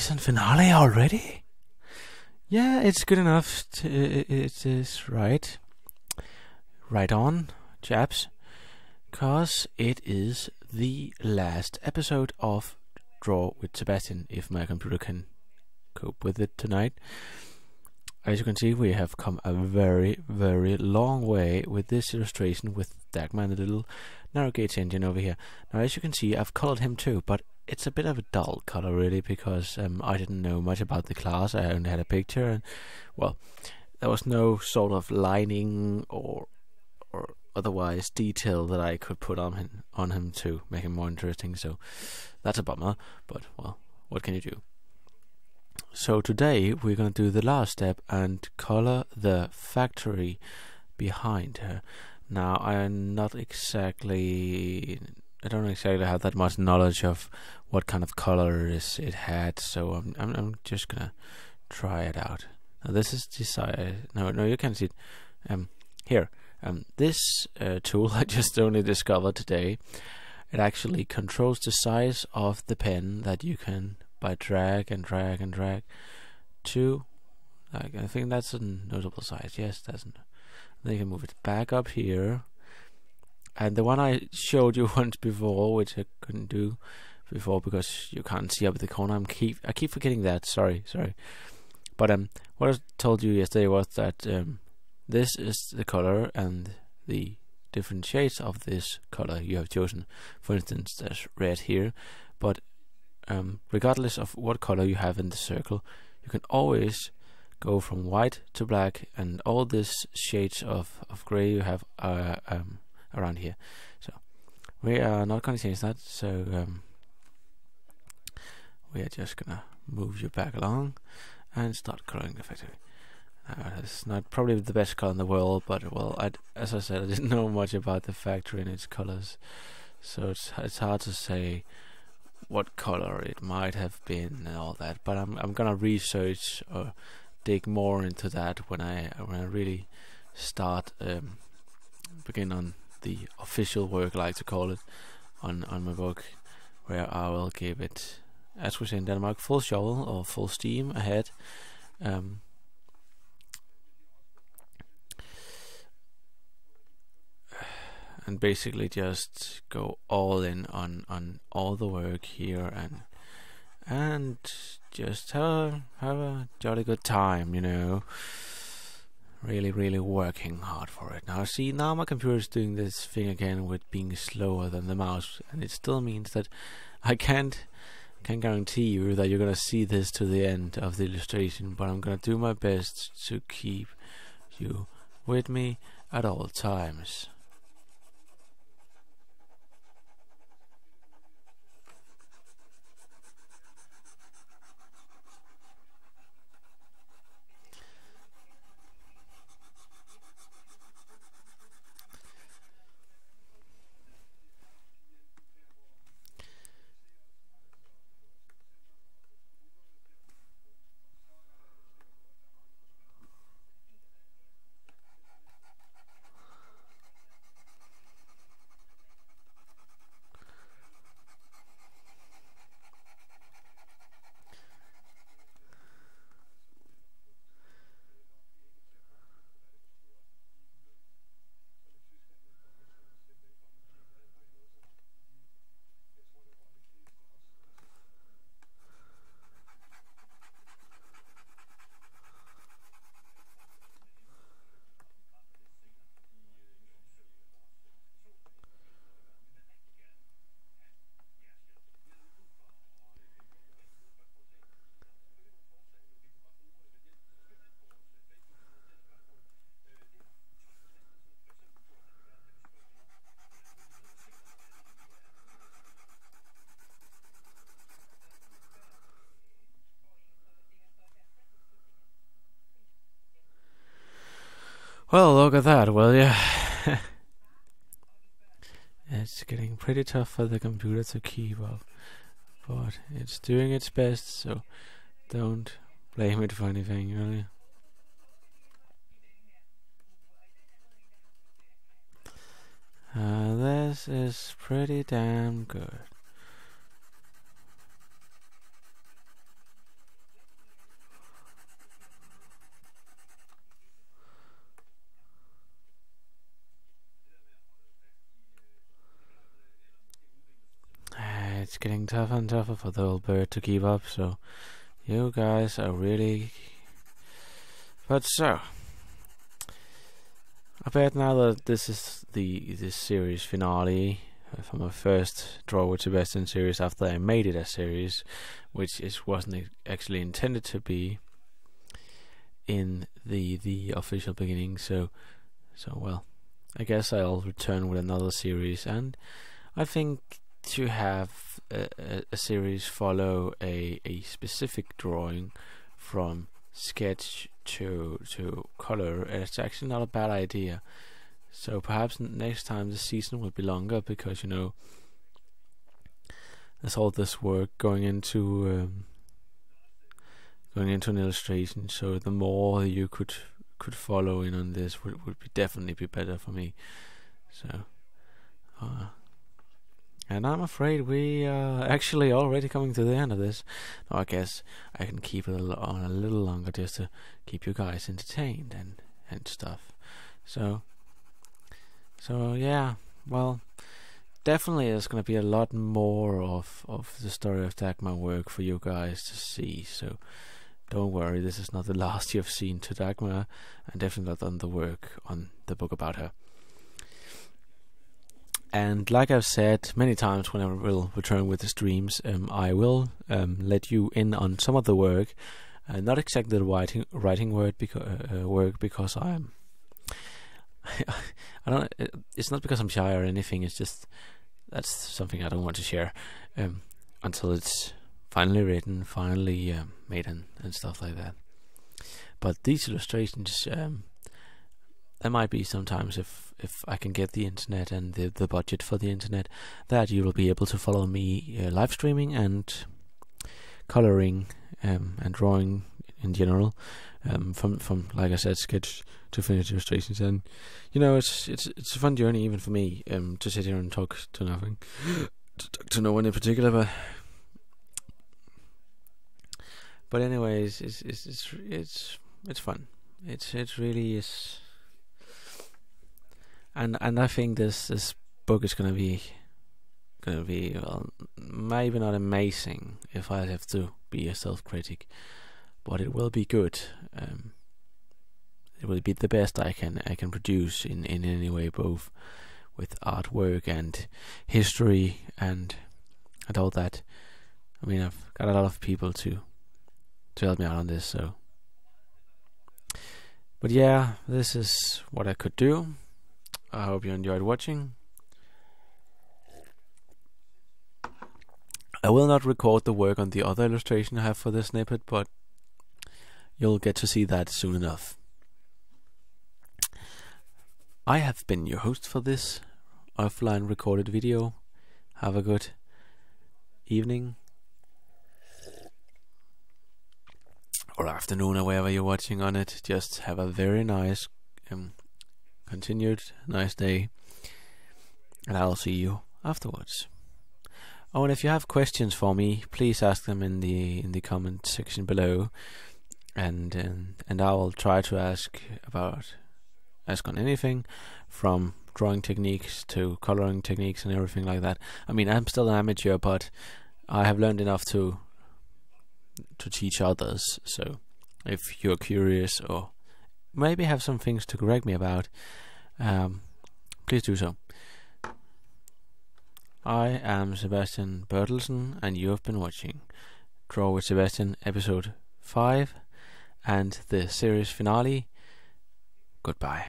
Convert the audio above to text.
season finale already? Yeah, it's good enough. It is right on, chaps. 'Cause it is the last episode of Draw with Sebastian, if my computer can cope with it tonight. As you can see, we have come a very, very long way with this illustration with Dagmar and the little narrow gauge engine over here. Now, as you can see, I've colored him too, but it's a bit of a dull color really, because I didn't know much about the class. I only had a picture, and well, there was no sort of lining or otherwise detail that I could put on him to make him more interesting. So that's a bummer, but well, what can you do? So today we're going to do the last step and color the factory behind her. Now, I don't exactly have that much knowledge of what kind of colors it had, so I'm just gonna try it out. Now, this is no, you can see it here. This tool I just only discovered today. It actually controls the size of the pen that you can by drag and drag and drag to, like, I think that's a notable size. Yes, that's. Then you can move it back up here. And the one I showed you once before, which I couldn't do before because you can't see up at the corner. I keep forgetting that. Sorry. But what I told you yesterday was that this is the color and the different shades of this color you have chosen. For instance, there's red here, but regardless of what color you have in the circle, you can always go from white to black and all these shades of gray you have around here. So we are not going to change that, so we are just gonna move you back along and start coloring the factory. It's not probably the best color in the world, but well, as I said, I didn't know much about the factory and its colors, so it's hard to say what color it might have been and all that. But I'm gonna research or dig more into that when I really start begin on the official work, I like to call it, on my book, where I will give it, as we say in Denmark, full shovel or full steam ahead. And basically just go all in on all the work here and just have a jolly good time, you know. Really working hard for it. Now see, now my computer is doing this thing again with being slower than the mouse, and it still means that I can't guarantee you that you're gonna see this to the end of the illustration, but I'm gonna do my best to keep you with me at all times. Well, look at that, will ya? It's getting pretty tough for the computer to keep up, but it's doing its best, so don't blame it for anything, really. This is pretty damn good. it's getting tougher and tougher for the old bird to keep up, so you guys are really... But so, I bet now that this is this series finale for my first Draw with Sebastian series after I made it a series, which wasn't actually intended to be in the official beginning. So well, I guess I'll return with another series, and I think to have a series follow a specific drawing from sketch to color, it's actually not a bad idea. So perhaps next time the season will be longer, because you know there's all this work going into an illustration. So the more you could follow in on this would definitely be better for me. So and I'm afraid we are actually already coming to the end of this. Now I guess I can keep it on a little longer just to keep you guys entertained and stuff. So yeah, well, definitely there's going to be a lot more of the story of Dagmar work for you guys to see. So don't worry, this is not the last you've seen to Dagmar, and definitely not on the work on the book about her. And like I've said many times when I will return with the streams, I will let you in on some of the work, not exactly the writing work, because I'm I don't. It's not because I'm shy or anything. It's just that's something I don't want to share until it's finally written, finally made, and stuff like that. But these illustrations, there might be sometimes if I can get the internet and the budget for the internet, that you will be able to follow me live streaming and coloring and drawing in general, from like I said, sketch to finished illustrations. And you know, it's a fun journey even for me to sit here and talk to nothing, to no one in particular. But anyways, it's fun. It really is. And I think this book is gonna be well, maybe not amazing if I have to be a self-critic, but it will be good. It will be the best I can produce in any way, both with artwork and history and all that. I mean, I've got a lot of people to help me out on this, so. But yeah, this is what I could do. I hope you enjoyed watching. I will not record the work on the other illustration I have for this snippet, but you'll get to see that soon enough. I have been your host for this offline recorded video. Have a good evening or afternoon, or wherever you're watching on it. Just have a very nice continued nice day, and I'll see you afterwards. Oh, and if you have questions for me, please ask them in the comment section below, and I will try to ask on anything from drawing techniques to coloring techniques and everything like that. I mean, I'm still an amateur, but I have learned enough to teach others. So if you're curious or maybe have some things to correct me about, please do so. I am Sebastian Bertelsen, and you have been watching Draw with Sebastian episode 5 and the series finale. Goodbye.